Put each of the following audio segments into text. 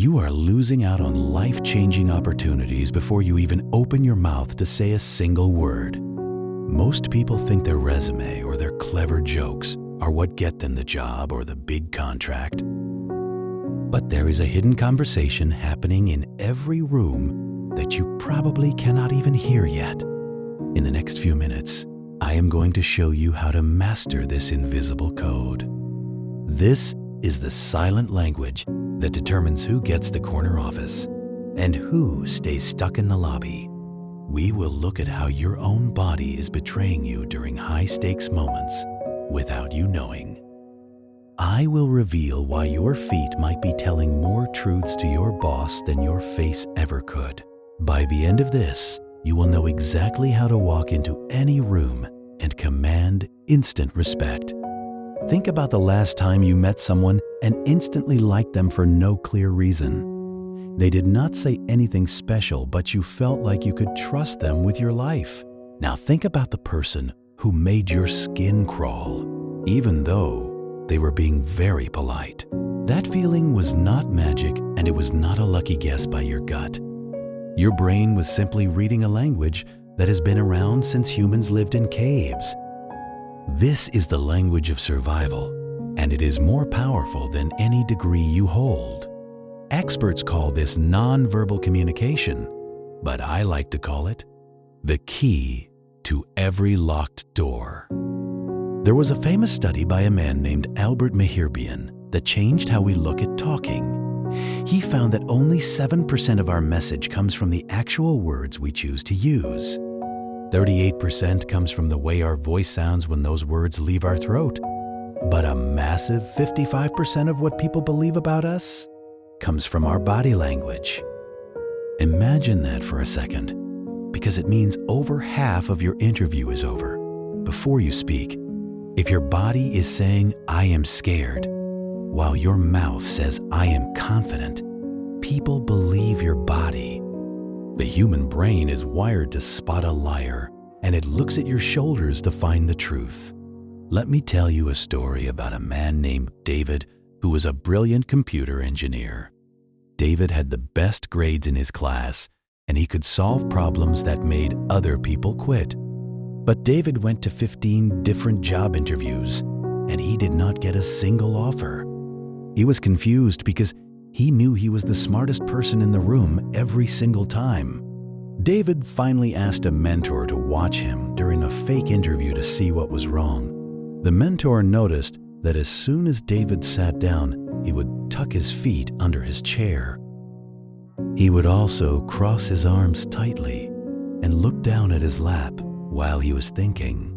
You are losing out on life-changing opportunities before you even open your mouth to say a single word. Most people think their resume or their clever jokes are what get them the job or the big contract. But there is a hidden conversation happening in every room that you probably cannot even hear yet. In the next few minutes, I am going to show you how to master this invisible code. This is the silent language that determines who gets the corner office and who stays stuck in the lobby. We will look at how your own body is betraying you during high-stakes moments without you knowing. I will reveal why your feet might be telling more truths to your boss than your face ever could. By the end of this, you will know exactly how to walk into any room and command instant respect. Think about the last time you met someone and instantly liked them for no clear reason. They did not say anything special, but you felt like you could trust them with your life. Now think about the person who made your skin crawl, even though they were being very polite. That feeling was not magic, and it was not a lucky guess by your gut. Your brain was simply reading a language that has been around since humans lived in caves. This is the language of survival, and it is more powerful than any degree you hold. Experts call this nonverbal communication, but I like to call it the key to every locked door. There was a famous study by a man named Albert Mehrabian that changed how we look at talking. He found that only 7% of our message comes from the actual words we choose to use. 38% comes from the way our voice sounds when those words leave our throat. But a massive 55% of what people believe about us comes from our body language. Imagine that for a second, because it means over half of your interview is over before you speak. If your body is saying, "I am scared," while your mouth says, "I am confident," people believe your body. The human brain is wired to spot a liar, and it looks at your shoulders to find the truth. Let me tell you a story about a man named David who was a brilliant computer engineer. David had the best grades in his class, and he could solve problems that made other people quit. But David went to 15 different job interviews, and he did not get a single offer. He was confused because he knew he was the smartest person in the room every single time. David finally asked a mentor to watch him during a fake interview to see what was wrong. The mentor noticed that as soon as David sat down, he would tuck his feet under his chair. He would also cross his arms tightly and look down at his lap while he was thinking.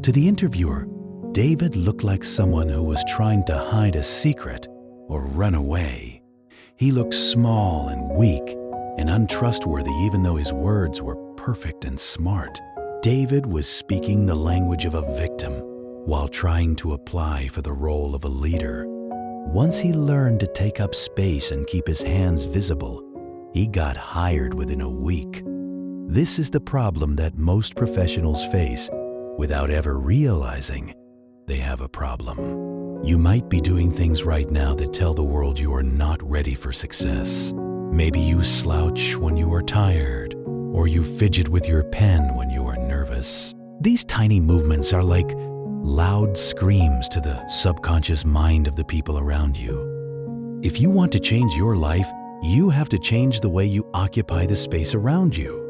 To the interviewer, David looked like someone who was trying to hide a secret or run away. He looked small and weak and untrustworthy, even though his words were perfect and smart. David was speaking the language of a victim while trying to apply for the role of a leader. Once he learned to take up space and keep his hands visible, he got hired within a week. This is the problem that most professionals face without ever realizing they have a problem. You might be doing things right now that tell the world you are not ready for success. Maybe you slouch when you are tired, or you fidget with your pen when you are nervous. These tiny movements are like loud screams to the subconscious mind of the people around you. If you want to change your life, you have to change the way you occupy the space around you.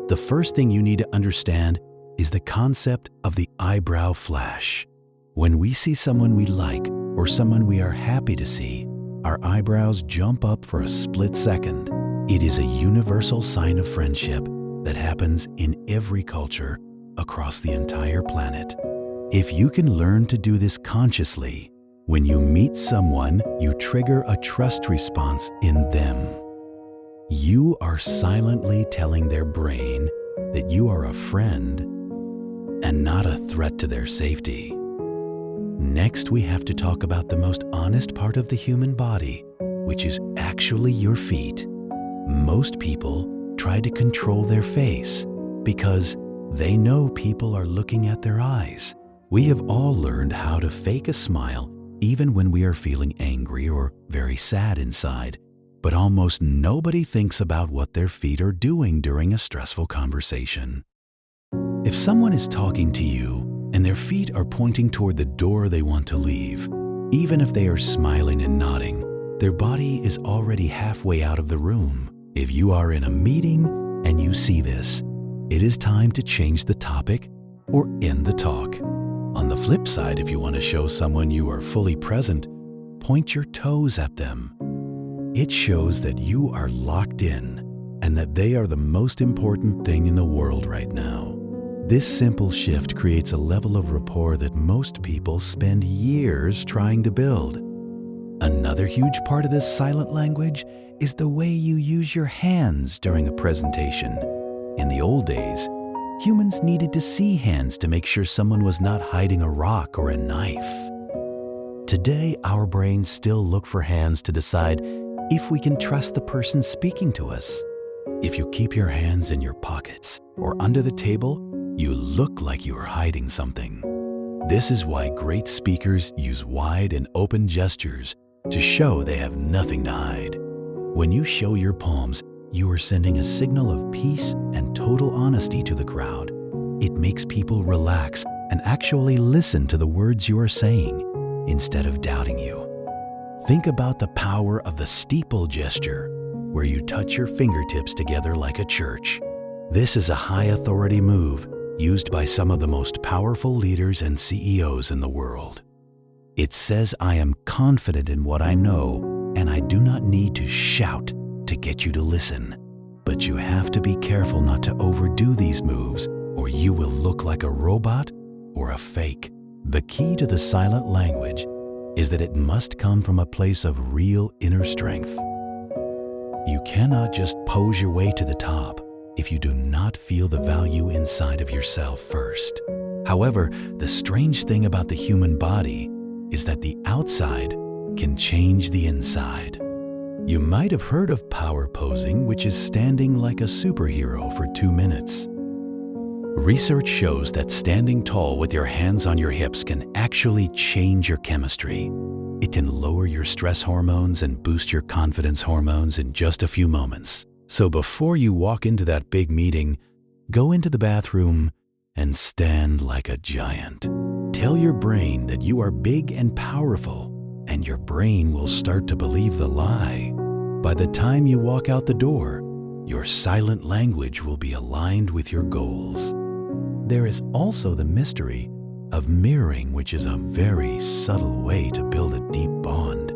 The first thing you need to understand is the concept of the eyebrow flash. When we see someone we like or someone we are happy to see, our eyebrows jump up for a split second. It is a universal sign of friendship that happens in every culture across the entire planet. If you can learn to do this consciously, when you meet someone, you trigger a trust response in them. You are silently telling their brain that you are a friend and not a threat to their safety. Next, we have to talk about the most honest part of the human body, which is actually your feet. Most people try to control their face because they know people are looking at their eyes. We have all learned how to fake a smile even when we are feeling angry or very sad inside. but almost nobody thinks about what their feet are doing during a stressful conversation. If someone is talking to you and their feet are pointing toward the door they want to leave, even if they are smiling and nodding, their body is already halfway out of the room. If you are in a meeting and you see this, it is time to change the topic or end the talk. On the flip side, if you want to show someone you are fully present, point your toes at them. It shows that you are locked in and that they are the most important thing in the world right now. This simple shift creates a level of rapport that most people spend years trying to build. Another huge part of this silent language is the way you use your hands during a presentation. In the old days, humans needed to see hands to make sure someone was not hiding a rock or a knife. Today, our brains still look for hands to decide if we can trust the person speaking to us. If you keep your hands in your pockets or under the table, you look like you are hiding something. This is why great speakers use wide and open gestures to show they have nothing to hide. When you show your palms, you are sending a signal of peace and total honesty to the crowd. It makes people relax and actually listen to the words you are saying instead of doubting you. Think about the power of the steeple gesture, where you touch your fingertips together like a church. This is a high authority move used by some of the most powerful leaders and CEOs in the world. It says, I am confident in what I know, and I do not need to shout to get you to listen. But you have to be careful not to overdo these moves, or you will look like a robot or a fake. The key to the silent language is that it must come from a place of real inner strength. You cannot just pose your way to the top if you do not feel the value inside of yourself first. However, the strange thing about the human body is that the outside can change the inside. You might have heard of power posing, which is standing like a superhero for 2 minutes. Research shows that standing tall with your hands on your hips can actually change your chemistry. It can lower your stress hormones and boost your confidence hormones in just a few moments. So before you walk into that big meeting, go into the bathroom and stand like a giant. Tell your brain that you are big and powerful, and your brain will start to believe the lie. By the time you walk out the door, your silent language will be aligned with your goals. There is also the mystery of mirroring, which is a very subtle way to build a deep bond.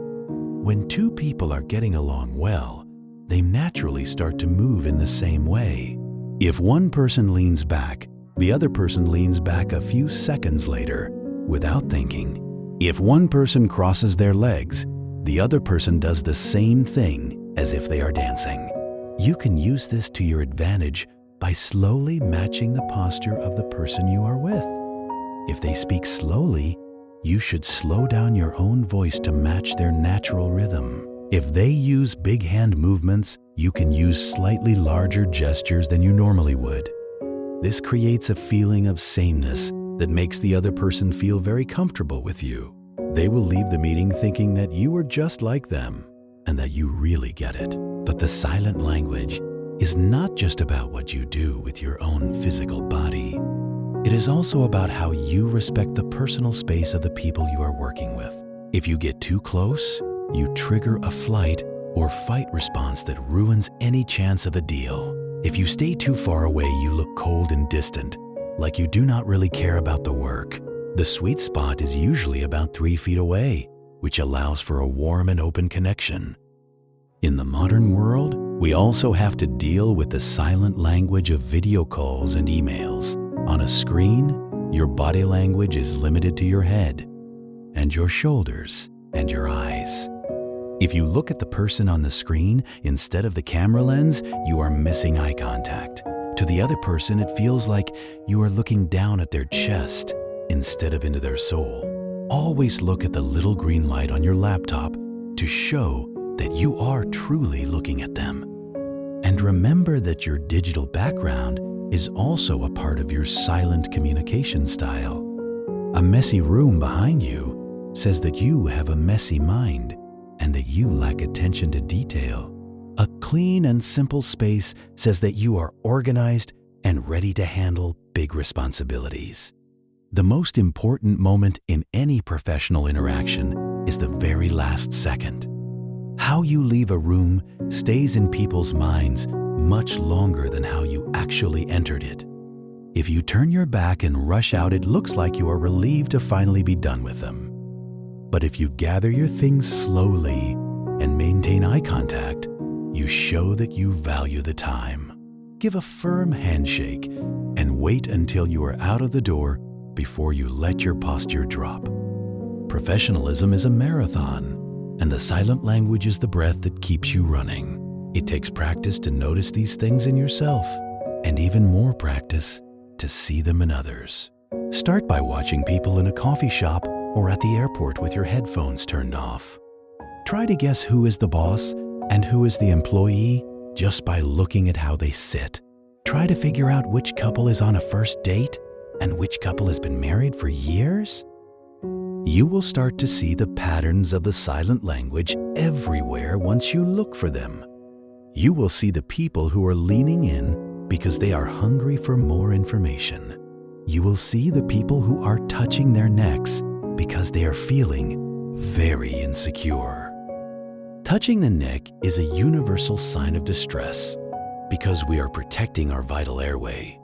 When two people are getting along well, they naturally start to move in the same way. If one person leans back, the other person leans back a few seconds later without thinking. If one person crosses their legs, the other person does the same thing as if they are dancing. You can use this to your advantage by slowly matching the posture of the person you are with. If they speak slowly, you should slow down your own voice to match their natural rhythm. If they use big hand movements, you can use slightly larger gestures than you normally would. This creates a feeling of sameness that makes the other person feel very comfortable with you. They will leave the meeting thinking that you are just like them and that you really get it. But the silent language is not just about what you do with your own physical body. It is also about how you respect the personal space of the people you are working with. If you get too close, you trigger a flight or fight response that ruins any chance of a deal. If you stay too far away, you look cold and distant, like you do not really care about the work. The sweet spot is usually about 3 feet away, which allows for a warm and open connection. In the modern world, we also have to deal with the silent language of video calls and emails. On a screen, your body language is limited to your head and your shoulders and your eyes. If you look at the person on the screen instead of the camera lens, you are missing eye contact. To the other person, it feels like you are looking down at their chest instead of into their soul. Always look at the little green light on your laptop to show that you are truly looking at them. And remember that your digital background is also a part of your silent communication style. A messy room behind you says that you have a messy mind and that you lack attention to detail. A clean and simple space says that you are organized and ready to handle big responsibilities. The most important moment in any professional interaction is the very last second. How you leave a room stays in people's minds much longer than how you actually entered it. If you turn your back and rush out, it looks like you are relieved to finally be done with them. But if you gather your things slowly and maintain eye contact, you show that you value the time. Give a firm handshake and wait until you are out of the door before you let your posture drop. Professionalism is a marathon, and the silent language is the breath that keeps you running. It takes practice to notice these things in yourself, and even more practice to see them in others. Start by watching people in a coffee shop or at the airport with your headphones turned off. Try to guess who is the boss and who is the employee just by looking at how they sit. Try to figure out which couple is on a first date and which couple has been married for years. You will start to see the patterns of the silent language everywhere once you look for them. You will see the people who are leaning in because they are hungry for more information. You will see the people who are touching their necks because they are feeling very insecure. Touching the neck is a universal sign of distress because we are protecting our vital airway.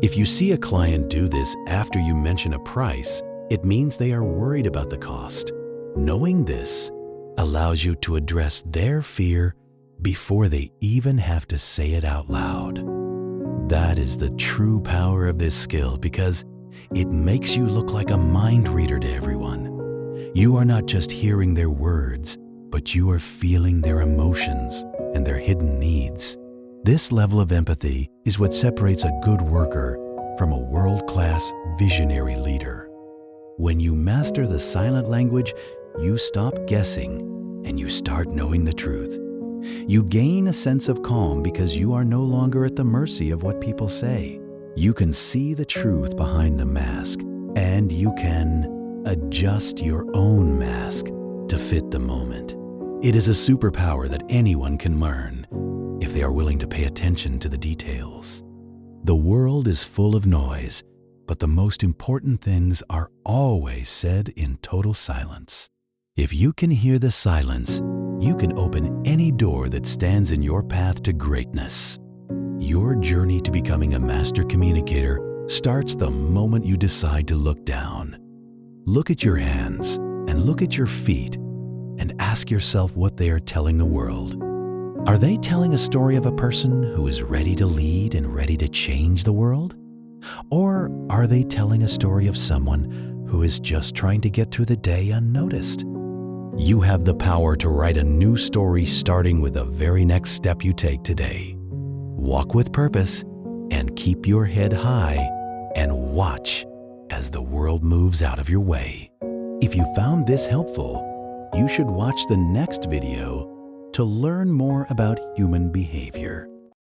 If you see a client do this after you mention a price, it means they are worried about the cost. Knowing this allows you to address their fear before they even have to say it out loud. That is the true power of this skill because it makes you look like a mind reader to everyone. You are not just hearing their words, but you are feeling their emotions and their hidden needs. This level of empathy is what separates a good worker from a world-class visionary leader. When you master the silent language, you stop guessing and you start knowing the truth. You gain a sense of calm because you are no longer at the mercy of what people say. You can see the truth behind the mask, and you can adjust your own mask to fit the moment. It is a superpower that anyone can learn if they are willing to pay attention to the details. The world is full of noise, but the most important things are always said in total silence. If you can hear the silence, you can open any door that stands in your path to greatness. Your journey to becoming a master communicator starts the moment you decide to look down. Look at your hands and look at your feet and ask yourself what they are telling the world. Are they telling a story of a person who is ready to lead and ready to change the world? Or are they telling a story of someone who is just trying to get through the day unnoticed? You have the power to write a new story starting with the very next step you take today. Walk with purpose and keep your head high and watch as the world moves out of your way. If you found this helpful, you should watch the next video to learn more about human behavior.